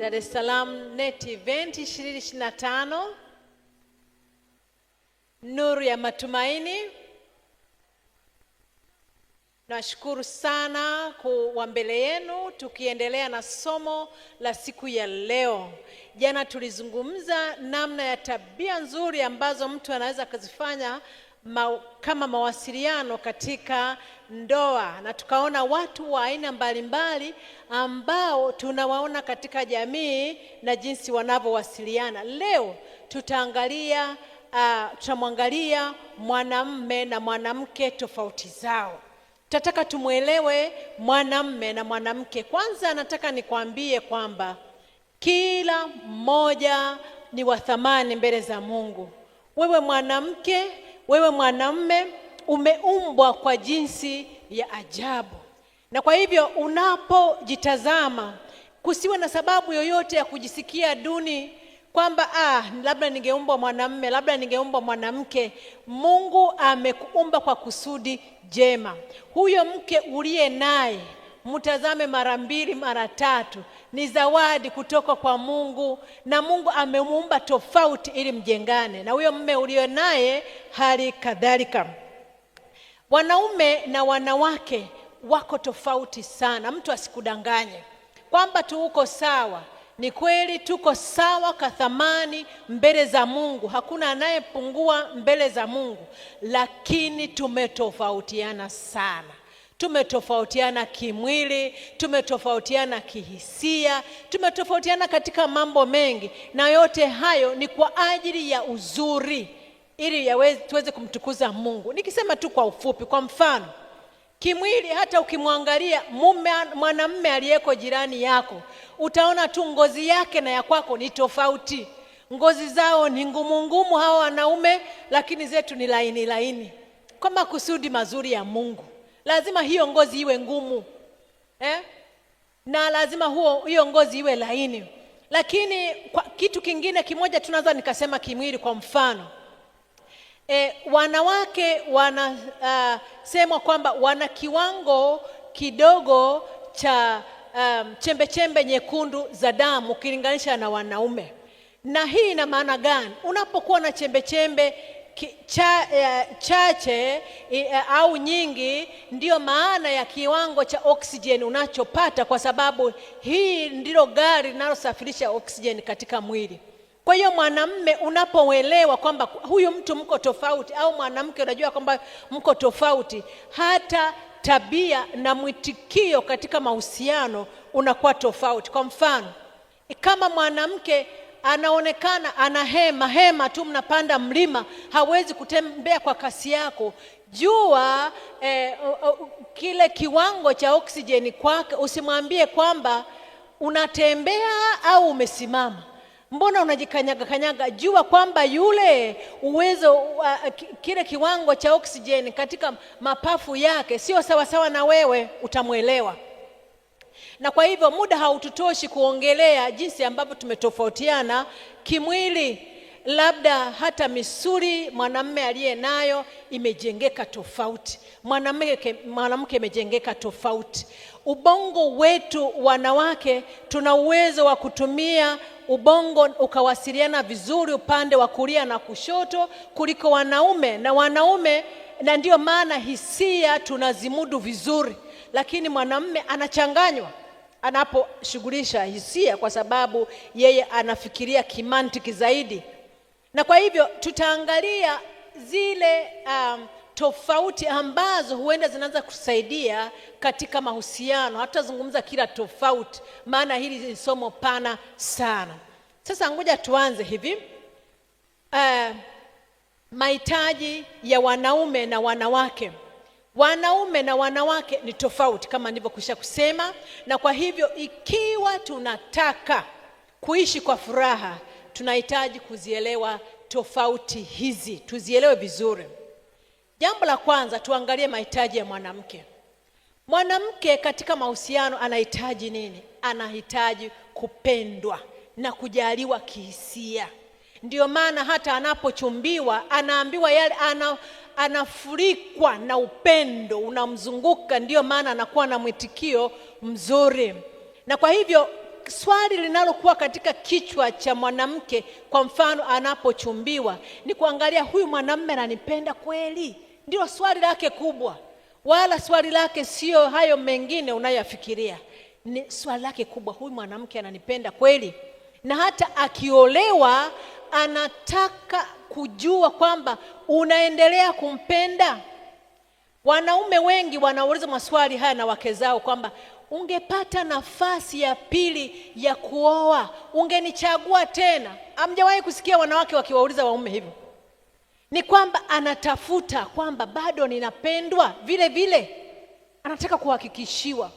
Dar es Salaam Net Event 2025, Nuru ya Matumaini. Nashukuru sana kuwa mbele yenu tukiendelea na somo la siku ya leo. Jana tulizungumza namna ya tabia nzuri ambazo mtu anaweza kuzifanya kama mawasiliano katika ndoa, na tukaona watu wa aina mbalimbali ambao tunawaona katika jamii na jinsi wanavyowasiliana. Leo tutamwangalia mwanamume na mwanamke, tofauti zao. Tutataka tumuelewe mwanamume na mwanamke. Kwanza nataka nikwambie kwamba kila mmoja ni wa thamani mbele za Mungu. Wewe mwanamke, wewe mwanamume, umeumbwa kwa jinsi ya ajabu. Na kwa hivyo unapojitazama, kusiwe na sababu yoyote ya kujisikia duni kwamba labda ningeumbwa mwanamume, labda ningeumbwa mwanamke. Mungu amekuumba kwa kusudi jema. Huyo mke uliye naye, mtazame mara 2 mara 3, ni zawadi kutoka kwa Mungu, na Mungu amemuumba tofauti ili mjengane. Na huyo mume uliye naye hali kadhalika. Wanaume na wanawake wako tofauti sana. Mtu asikudanganye kwamba tu uko sawa. Ni kweli tuko sawa kwa thamani mbele za Mungu. Hakuna anayepungua mbele za Mungu, lakini tumetofautiana sana. Tumetofautiana kimwili, tumetofautiana kihisia, tumetofautiana katika mambo mengi, na yote hayo ni kwa ajili ya uzuri, ili tuweze kumtukuza Mungu. Nikisema tu kwa ufupi, kwa mfano, kimwili, hata ukimwangalia mwanamume aliyeko jirani yako, utaona tu ngozi yake na ya kwako ni tofauti. Ngozi zao ni ngumu ngumu hao wanaume, lakini zetu ni laini laini. Kwa makusudi mazuri ya Mungu, lazima hiyo ngozi iwe ngumu, na lazima hiyo ngozi iwe laini. Lakini kwa kitu kingine kimoja tunaweza nikasema kimwili, kwa mfano, wanawake wanasema kwamba wana kiwango kidogo cha chembe nyekundu za damu ukilinganisha na wanaume. Na hii ina maana gani? Unapokuwa na chembe chache au nyingi, ndio maana ya kiwango cha oksijeni unachopata, kwa sababu hii ndilo gari linalosafirisha oksijeni katika mwili. Kwa hiyo mwanamume, unapoelewa kwamba huyu mtu mko tofauti, au mwanamke unajua kwamba mko tofauti, hata tabia na mwitikio katika mahusiano unakuwa tofauti. Kwa mfano, kama mwanamke anaonekana anahema tu, mnapanda mlima, hawezi kutembea kwa kasi yako, jua kile kiwango cha oksijeni kwake. Usimwambie kwamba unatembea au umesimama, mbona unajikanyaga. Jua kwamba yule uwezo kile kiwango cha oksijeni katika mapafu yake sio sawa na wewe, utamuelewa. Na kwa hivyo muda haututoshi kuongelea jinsi ambavyo tumetofautiana kimwili. Labda hata misuli mwanamume aliye nayo imejengeka tofauti, mwanamke imejengeka tofauti. Ubongo wetu wanawake, tuna uwezo wa kutumia ubongo ukawasiliana vizuri upande wa kulia na kushoto kuliko wanaume. Na ndio maana hisia tunazimudu vizuri, lakini mwanamume anachanganywa anaposhughulisha hisia, kwa sababu yeye anafikiria kimantiki zaidi. Na kwa hivyo tutaangalia zile tofauti ambazo huenda zinaweza kusaidia katika mahusiano. Hatutazungumza kila tofauti, maana hili ni somo pana sana. Sasa ngoja tuanze hivi. Mahitaji ya wanaume na wanawake. Wanaume na wanawake ni tofauti kama nilivyokwisha kusema, na kwa hivyo ikiwa tunataka kuishi kwa furaha, tunahitaji kuzielewa tofauti hizi, tuzielewe vizuri. Jambo la kwanza, tuangalie mahitaji ya mwanamke. Mwanamke katika mahusiano anahitaji nini? Anahitaji kupendwa na kujaliwa kihisia. Ndio maana hata anapochumbiwa anaambiwa yale, anafurikwa na upendo unamzunguka. Ndio maana anakuwa na mwitikio mzuri. Na kwa hivyo swali linalokuwa katika kichwa cha mwanamke, kwa mfano anapochumbiwa, ni kuangalia huyu mwanamume ananipenda kweli? Ndio swali lake kubwa, wala swali lake sio hayo mengine unayofikiria. Ni swali lake kubwa, huyu mwanamke ananipenda kweli? Na hata akiolewa anataka kujua kwamba unaendelea kumpenda. Wanaume wengi wanauliza maswali haya na wake zao kwamba ungepata nafasi ya pili ya kuoa, ungenichagua tena? Hamjawahi kusikia wanawake wakiwauliza waume hivyo? Ni kwamba anatafuta kwamba bado ninapendwa vile vile. Anataka kuhakikishiwa.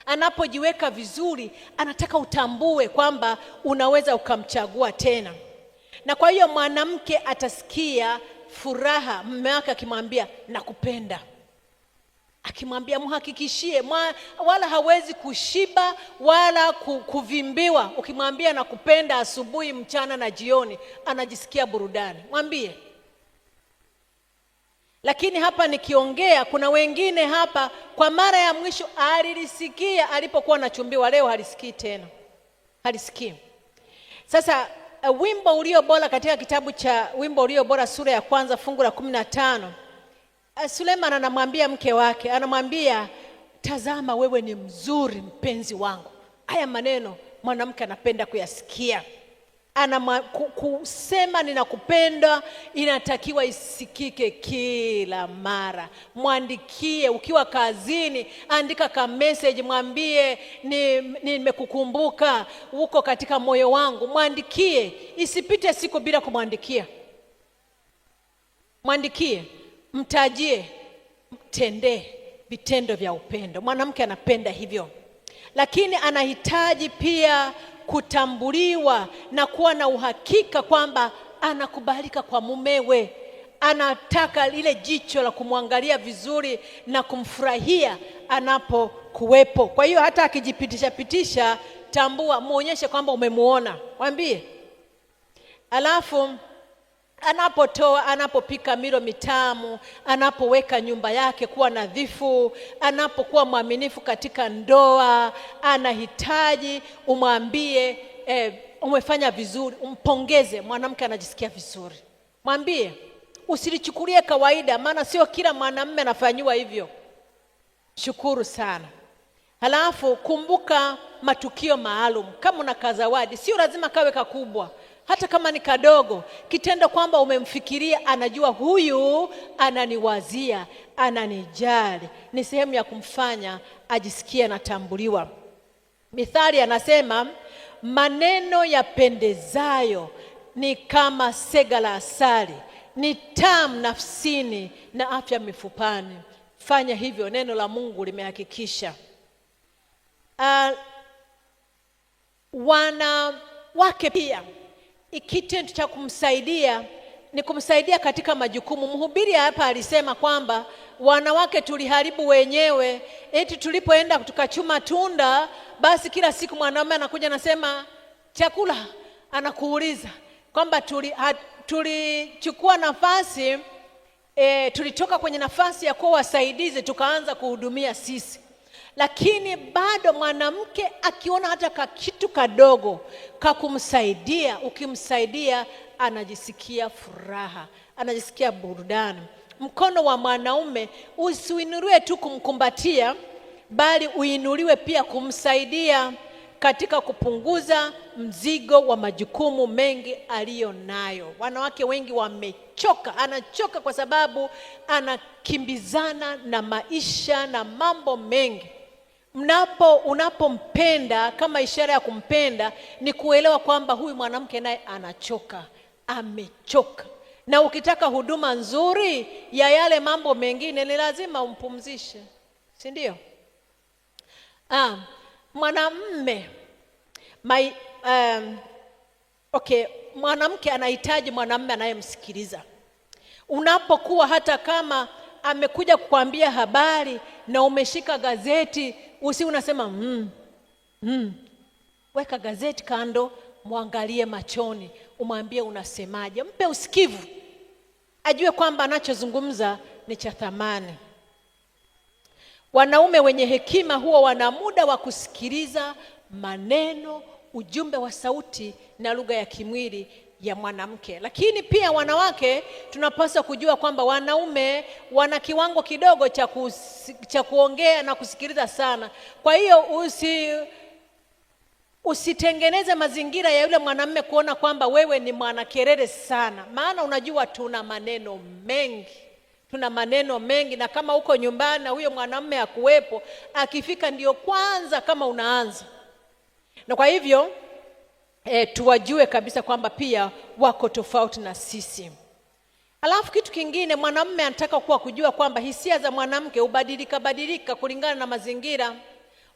Anapojiweka vizuri, anataka utambue kwamba unaweza ukamchagua tena. Na kwa hiyo mwanamke atasikia furaha mume wake akimwambia nakupenda, akimwambia muhakikishie, wala hawezi kushiba wala kuvimbiwa. Ukimwambia nakupenda asubuhi, mchana na jioni, anajisikia burudani. Mwambie. Lakini hapa nikiongea, kuna wengine hapa kwa mara ya mwisho alilisikia alipokuwa anachumbiwa, leo halisikii tena, halisikii. Sasa wimbo ulio bora katika kitabu cha Wimbo Ulio Bora sura ya 1 fungu la 15, Suleiman anamwambia mke wake, anamwambia tazama wewe ni mzuri mpenzi wangu. Haya maneno mwanamke anapenda kuyasikia. Kusema ninakupenda inatakiwa isikike kila mara. Mwandikie ukiwa kazini, andika ka message, mwambie nimekukumbuka, uko katika moyo wangu. Mwandikie, isipite siku bila kumwandikia. Mwandikie, mtajie, mtendee vitendo vya upendo. Mwanamke anapenda hivyo. Lakini anahitaji pia kutambuliwa na kuwa na uhakika kwamba anakubalika kwa mumewe. Anataka lile jicho la kumwangalia vizuri na kumfurahia anapokuwepo. Kwa hiyo hata akijipitisha, tambua, muonyeshe kwamba umemuona. Mwambie. Alafu anapopika milo mitamu, anapoweka nyumba yake kuwa nadhifu, anapokuwa mwaminifu katika ndoa, anahitaji umwambie umefanya vizuri, umpongeze. Mwanamke anajisikia vizuri. Mwambie, usilichukulie kawaida, maana sio kila mwanamume anafanywa hivyo. Shukuru sana. Halafu kumbuka matukio maalum. Kama una kazawadi, sio lazima kawe kakubwa. Hata kama ni kadogo, kitendo kwamba umemfikiria, anajua huyu ananiwazia, ananijali, ni sehemu ya kumfanya ajisikie anatambuliwa. Mithali anasema maneno yapendezayo ni kama sega la asali, ni tamu nafsini na afya mifupani. Fanya hivyo, neno la Mungu limehakikisha. Wanawake pia, kitendo cha kumsaidia ni kumsaidia katika majukumu. Mhubiri hapa alisema kwamba wanawake tuliharibu wenyewe, eti tulipoenda tukachuma tunda, basi kila siku mwanamume anakuja anasema chakula, anakuuliza kwamba tulichukua nafasi, tulitoka kwenye nafasi ya kuwa wasaidizi tukaanza kuhudumia sisi. Lakini bado mwanamke akiona hata kitu kadogo kakumsaidia, ukimsaidia anajisikia furaha, anajisikia burudani. Mkono wa mwanaume usiinuliwe tu kumkumbatia, bali uinuliwe pia kumsaidia katika kupunguza mzigo wa majukumu mengi aliyo nayo. Wanawake wengi wamechoka, anachoka kwa sababu anakimbizana na maisha na mambo mengi. Unapompenda, kama ishara ya kumpenda ni kuelewa kwamba huyu mwanamke naye anachoka, amechoka. Na ukitaka huduma nzuri ya yale mambo mengine ni lazima umpumzishe, si ndio? Mwanamume mwanamke anahitaji mwanamume anayemsikiliza. Unapokuwa hata kama amekuja kukwambia habari na umeshika gazeti, unasema weka gazeti kando, muangalie machoni, umwambie unasemaje. Mpe usikivu, ajue kwamba anachozungumza ni cha thamani. Wanaume wenye hekima huwa wana muda wa kusikiliza maneno, ujumbe wa sauti na lugha ya kimwili ya mwanamke. Lakini pia wanawake tunapaswa kujua kwamba wanaume wana kiwango kidogo cha kuongea na kusikiliza sana. Kwa hiyo usitengeneze mazingira ya yule mwanamume kuona kwamba wewe ni mwanakelele sana, maana unajua tuna maneno mengi, na kama uko nyumbani na huyo mwanamume hakuwepo, akifika ndio kwanza kama unaanza. Na kwa hivyo tuwajue kabisa kwamba pia wako tofauti na sisi. Alafu kitu kingine, mwanamume anataka kujua kwamba hisia za mwanamke hubadilika kulingana na mazingira.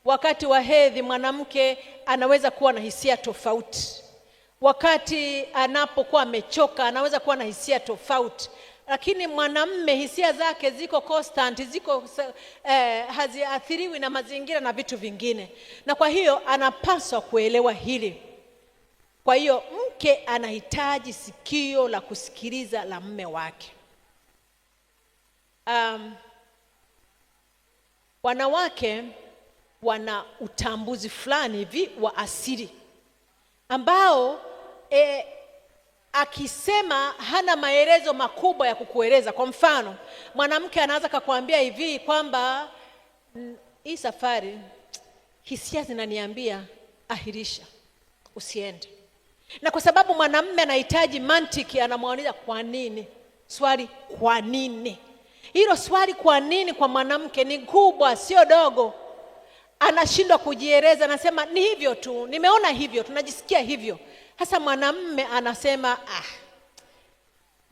Wakati wa hedhi mwanamke anaweza kuwa na hisia tofauti. Wakati anapokuwa amechoka anaweza kuwa na hisia tofauti. Lakini mwanamume hisia zake ziko constant, haziathiriwi na mazingira na vitu vingine. Na kwa hiyo anapaswa kuelewa hili. Kwa hiyo mke anahitaji sikio la kusikiliza la mume wake. Wanawake wana utambuzi fulani hivi wa asili ambao akisema hana maelezo makubwa ya kukueleza. Kwa mfano, mwanamke anaweza kukuambia hivi kwamba hii safari hisia zinaniambia ahirisha, usiende. Na kwa sababu mwanamume anahitaji mantiki, anamuuliza kwa nini? Swali kwa nini. Hilo swali kwa nini kwa mwanamke ni kubwa, sio dogo. Anashindwa kujieleza, anasema ni hivyo tu, nimeona hivyo, tunajisikia hivyo. Hasa mwanamume anasema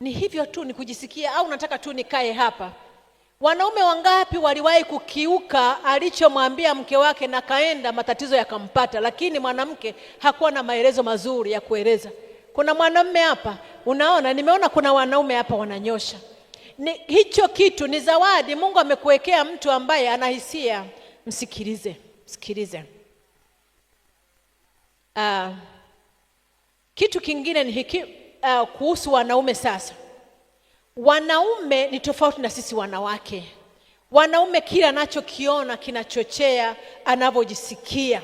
ni hivyo tu, ni kujisikia, au nataka tu nikae hapa. Wanaume wangapi waliwahi kukiuka alichomwambia mke wake na kaenda matatizo yakampata, lakini mwanamke hakuwa na maelezo mazuri ya kueleza? Kuna mwanamume hapa, unaona, nimeona kuna wanaume hapa wananyosha. Hicho kitu ni zawadi Mungu amekuwekea mtu ambaye anahisia. Msikilize. Kitu kingine ni hiki kuhusu wanaume sasa. Wanaume ni tofauti na sisi wanawake. Wanaume kila anachokiona kinachochea anavyojisikia,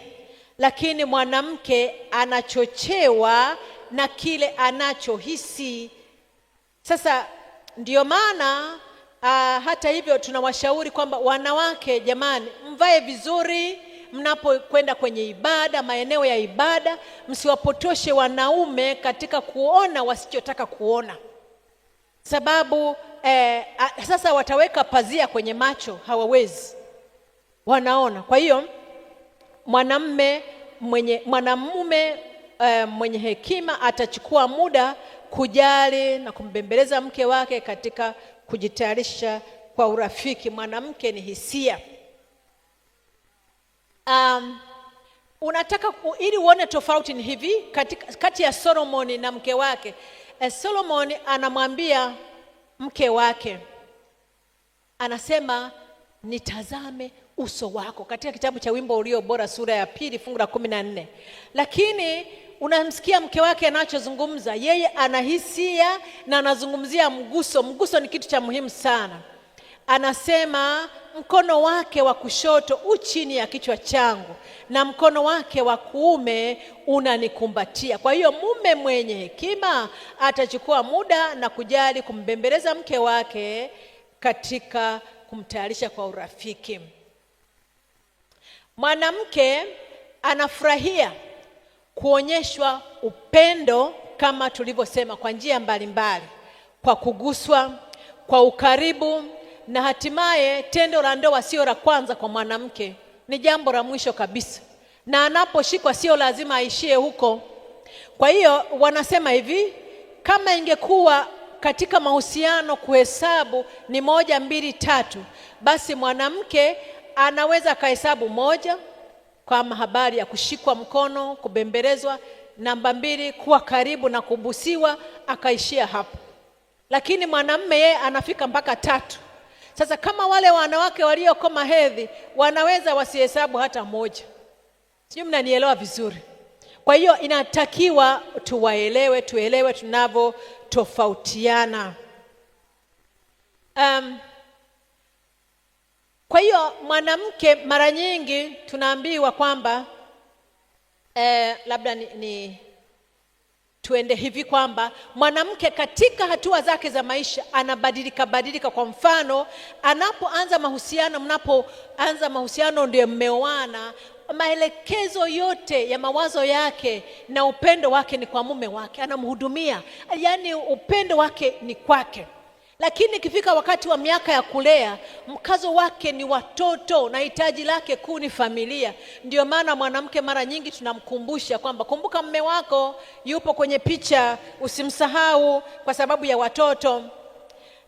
lakini mwanamke anachochewa na kile anachohisi. Sasa ndio maana hata hivyo tunawashauri kwamba wanawake, jamani, mvae vizuri mnapokwenda kwenye ibada, maeneo ya ibada. Msiwapotoshe wanaume katika kuona wasichotaka kuona, sababu sasa wataweka pazia kwenye macho, hawawezi, wanaona. Kwa hiyo mwanamume mwenye hekima atachukua muda kujali na kumbembeleza mke wake katika kujitayarisha kwa urafiki. Mwanamke ni hisia. Unataka ili uone tofauti ni hivi kati ya Solomoni na mke wake. Solomoni anamwambia mke wake, anasema nitazame uso wako, katika kitabu cha Wimbo Ulio Bora sura ya 2 fungu la 14. Lakini unamsikia mke wake anachozungumza, yeye anahisia na anazungumzia mguso. Mguso ni kitu cha muhimu sana. Anasema mkono wake wa kushoto u chini ya kichwa changu na mkono wake wa kuume unanikumbatia. Kwa hiyo mume mwenye hekima atachukua muda na kujali kumbembeleza mke wake katika kumtayarisha kwa urafiki. Mwanamke anafurahia kuonyeshwa upendo kama tulivyosema, kwa njia mbalimbali, kwa kuguswa, kwa ukaribu, na hatimaye tendo la ndoa sio la kwanza kwa mwanamke, ni jambo la mwisho kabisa, na anaposhikwa sio lazima aishie huko. Kwa hiyo wanasema hivi, kama ingekuwa katika mahusiano kuhesabu ni 1, 2, 3, basi mwanamke anaweza kahesabu 1 kama habari ya kushikwa mkono, kubembelezwa, namba 2 kuwa karibu na kubusiwa, akaishia hapo. Lakini mwanamume yeye anafika mpaka 3. Sasa kama wale wanawake waliokoma hedhi wanaweza wasihesabu hata 1. Sijui mnanielewa vizuri. Kwa hiyo inatakiwa tuelewe tunavyotofautiana. Kwa hiyo mwanamke mara nyingi tunaambiwa kwamba labda tuende hivi kwamba mwanamke katika hatua zake za maisha anabadilika. Kwa mfano, anapoanza mahusiano, mnapoanza mahusiano ndio mmeoana, maelekezo yote ya mawazo yake na upendo wake ni kwa mume wake, anamhudumia, yaani upendo wake ni kwake. Lakini ikifika wakati wa miaka ya kulea, mkazo wake ni watoto na hitaji lake kuu ni familia. Ndio maana mwanamke mara nyingi tunamkumbusha kwamba kumbuka mume wako yupo kwenye picha, usimsahau kwa sababu ya watoto.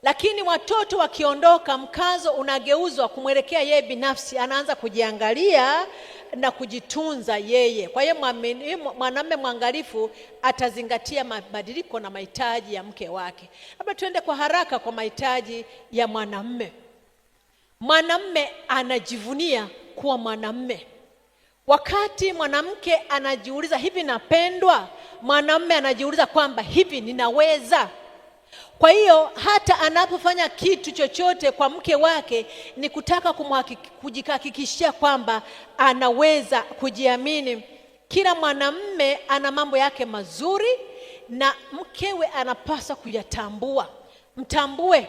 Lakini watoto wakiondoka, mkazo unageuzwa kumwelekea yeye binafsi, anaanza kujiangalia na kujitunza yeye. Kwa hiyo mwanamume mwangalifu atazingatia mabadiliko na mahitaji ya mke wake. Labda tuende kwa haraka kwa mahitaji ya mwanamume. Mwanamume anajivunia kuwa mwanamume. Wakati mwanamke anajiuliza hivi napendwa, mwanamume anajiuliza kwamba hivi ninaweza. Kwa hiyo hata anapofanya kitu chochote kwa mke wake ni kutaka kujihakikishia kwamba anaweza, kujiamini. Kila mwanamume ana mambo yake mazuri na mkewe anapaswa kuyatambua. Mtambue.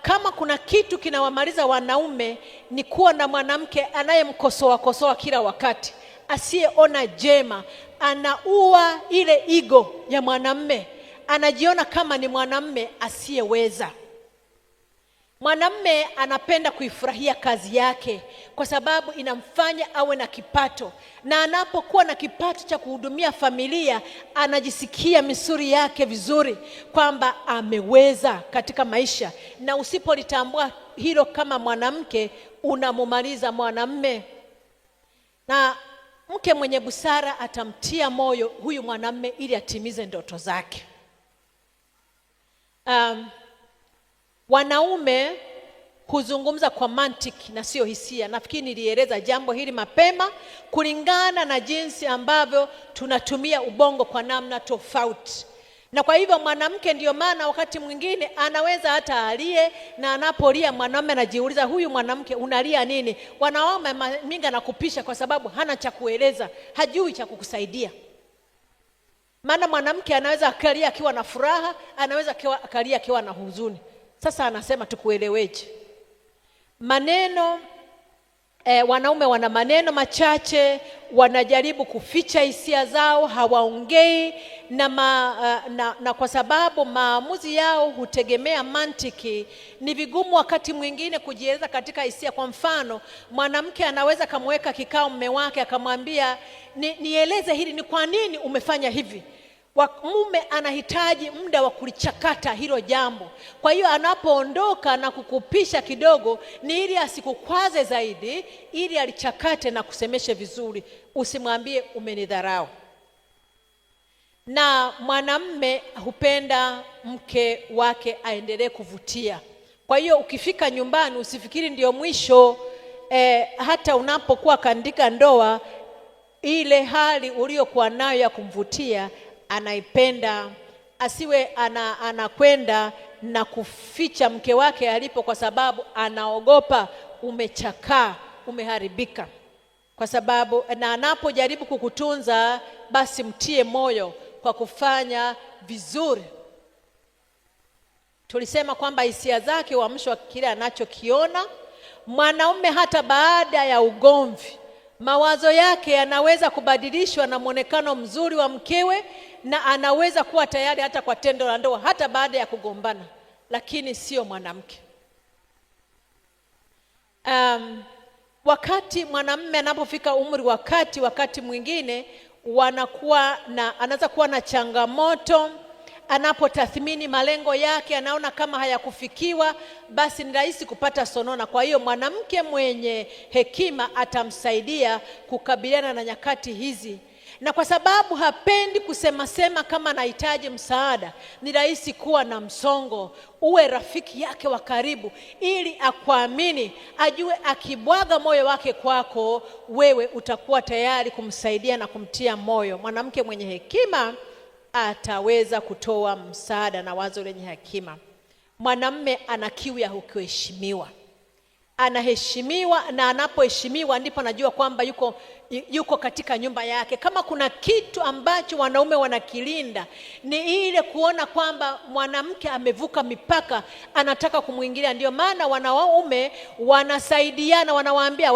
Kama kuna kitu kinawamaliza wanaume ni kuwa na mwanamke anayemkosoa kila wakati, asiyeona jema. Anaua ile ego ya mwanamume, anajiona kama ni mwanamume asiyeweza. Mwanamume anapenda kuifurahia kazi yake kwa sababu inamfanya awe na kipato, na anapokuwa na kipato cha kuhudumia familia anajisikia misuri yake vizuri kwamba ameweza katika maisha. Na usipolitambua hilo kama mwanamke, unamumaliza mwanamume. Na mke mwenye busara atamtia moyo huyu mwanamume ili atimize ndoto zake. Wanaume huzungumza kwa mantiki na sio hisia. Nafikiri nilieleza jambo hili mapema, kulingana na jinsi ambavyo tunatumia ubongo kwa namna tofauti. Na kwa hivyo mwanamke, ndio maana wakati mwingine anaweza hata alie, na anapolia mwanamume anajiuliza huyu mwanamke unalia nini? Wanaume mingi anakupisha kwa sababu hana cha kueleza, hajui cha kukusaidia. Maana mwanamke anaweza akalia akiwa na furaha, anaweza akalia akiwa na huzuni. Sasa anasema tukueleweje? Maneno wanaume wana maneno machache, wanajaribu kuficha hisia zao, hawaongei na kwa sababu maamuzi yao hutegemea mantiki, ni vigumu wakati mwingine kujieleza katika hisia. Kwa mfano, mwanamke anaweza kumweka kikao mume wake akamwambia nieleze hili, ni kwa nini umefanya hivi? Mume anahitaji muda wa kulichakata hilo jambo. Kwa hiyo anapoondoka na kukupisha kidogo, ni ili asikukwaze zaidi, ili alichakate na kusemeshe vizuri. Usimwambie umenidharau. Na mwanamume hupenda mke wake aendelee kuvutia. Kwa hiyo ukifika nyumbani usifikiri ndio mwisho. Hata unapokuwa katika ndoa, ile hali uliyokuwa nayo ya kumvutia anaipenda. Asiwe anakwenda na kuficha mke wake alipo kwa sababu anaogopa umechakaa, umeharibika. Kwa sababu na anapojaribu kukutunza, basi mtie moyo kwa kufanya vizuri. Tulisema kwamba hisia zake huamshwa kile anachokiona. Mwanaume hata baada ya ugomvi, mawazo yake yanaweza kubadilishwa na muonekano mzuri wa mkewe, na anaweza kuwa tayari hata kwa tendo la ndoa hata baada ya kugombana. Lakini sio mwanamke. Wakati mwanamume anapofika umri wakati mwingine anaweza kuwa na changamoto. Anapotathmini malengo yake, anaona kama hayakufikiwa, basi ni rahisi kupata sonona. Kwa hiyo mwanamke mwenye hekima atamsaidia kukabiliana na nyakati hizi. Na kwa sababu hapendi kusema kama anahitaji msaada, ni rahisi kuwa na msongo. Uwe rafiki yake wa karibu ili akuamini, ajue akibwaga moyo wake kwako, wewe utakuwa tayari kumsaidia na kumtia moyo. Mwanamke mwenye hekima ataweza kutoa msaada na wazo lenye hekima. Mwanamume ana kiu ya kuheshimiwa. anaheshimiwa, na anapoheshimiwa ndipo anajua kwamba yuko katika nyumba yake. Kama kuna kitu ambacho wanaume wanakilinda, ni ile kuona kwamba mwanamke amevuka mipaka, anataka kumwingilia. Ndio maana wanaume wanasaidiana, wanawaambia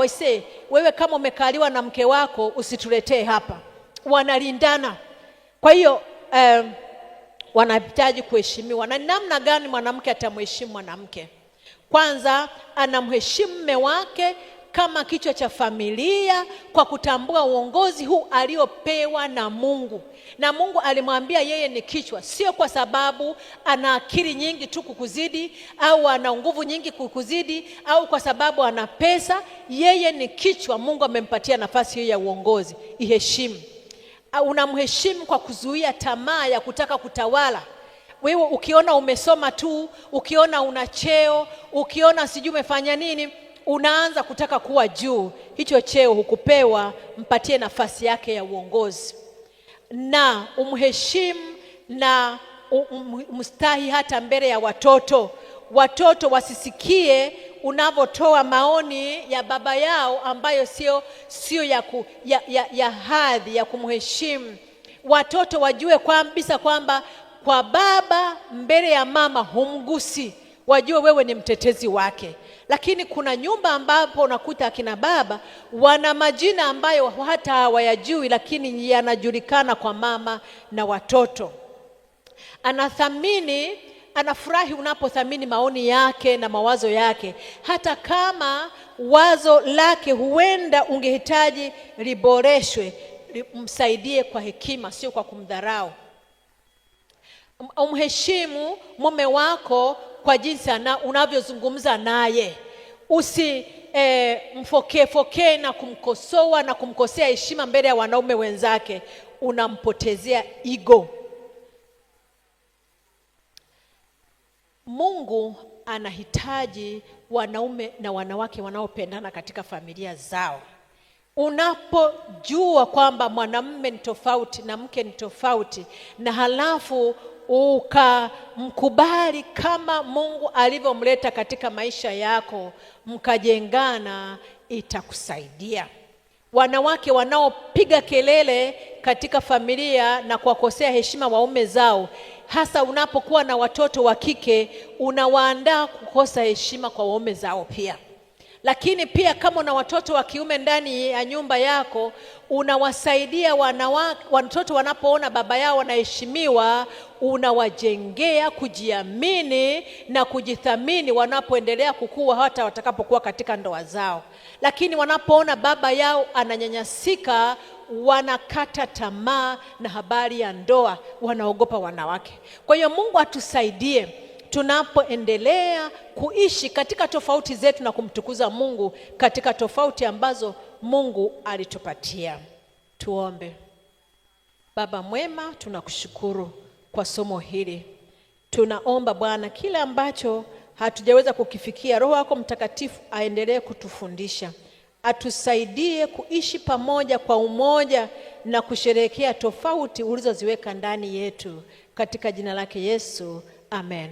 wewe kama umekaliwa na mke wako usituletee hapa. Wanalindana. Kwa hiyo wanahitaji kuheshimiwa. Na namna gani mwanamke atamheshimu mwanamke? Kwanza, anamheshimu mume wake kama kichwa cha familia kwa kutambua uongozi huu aliopewa na Mungu. Na Mungu alimwambia yeye ni kichwa, sio kwa sababu ana akili nyingi tu kukuzidi, au ana nguvu nyingi kukuzidi, au kwa sababu ana pesa. Yeye ni kichwa. Mungu amempatia nafasi hiyo ya uongozi. Iheshimu. Unamheshimu kwa kuzuia tamaa ya kutaka kutawala. Wewe ukiona umesoma tu, ukiona una cheo, ukiona sijui umefanya nini, unaanza kutaka kuwa juu. Hicho cheo hukupewa, mpatie nafasi yake ya uongozi. Na umheshimu na umstahi hata mbele ya watoto. Watoto wasisikie unavotoa maoni ya baba yao ambayo sio ya hadhi ya kumheshimu. Watoto wajue kabisa kwamba kwa baba mbele ya mama humgusi. Wajue wewe ni mtetezi wake. Lakini kuna nyumba ambapo unakuta akina baba wana majina ambayo hata hawayajui, lakini yanajulikana kwa mama na watoto. Anafurahi unapothamini maoni yake na mawazo yake, hata kama wazo lake huenda ungehitaji liboreshwe. Msaidie kwa hekima, sio kwa kumdharau. Umheshimu mume wako kwa jinsi unavyozungumza naye. Mfokee na kumkosoa na kumkosea heshima mbele ya wanaume wenzake. Unampotezea ego. Mungu anahitaji wanaume na wanawake wanaopendana katika familia zao. Unapojua kwamba mwanamume ni tofauti na mke ni tofauti, na halafu ukamkubali kama Mungu alivyomleta katika maisha yako, mkajengana, itakusaidia. Wanawake wanaopiga kelele katika familia na kuwakosea heshima waume zao, hasa unapokuwa na watoto wa kike, unawaandaa kukosa heshima kwa waume zao pia. Lakini pia kama una watoto wa kiume ndani ya nyumba yako, unawasaidia watoto wanapoona baba yao wanaheshimiwa, unawajengea kujiamini na kujithamini wanapoendelea kukua, hata watakapokuwa katika ndoa zao. Lakini wanapoona baba yao ananyanyasika, wanakata tamaa na habari ya ndoa, wanaogopa wanawake. Kwa hiyo Mungu atusaidie tunapoendelea kuishi katika tofauti zetu na kumtukuza Mungu katika tofauti ambazo Mungu alitupatia. Tuombe. Baba mwema, tunakushukuru kwa somo hili. Tunaomba Bwana, kile ambacho hatujaweza kukifikia, Roho yako Mtakatifu aendelee kutufundisha. Atusaidie kuishi pamoja kwa umoja na kusherehekea tofauti ulizoziweka ndani yetu. Katika jina lake Yesu, amen.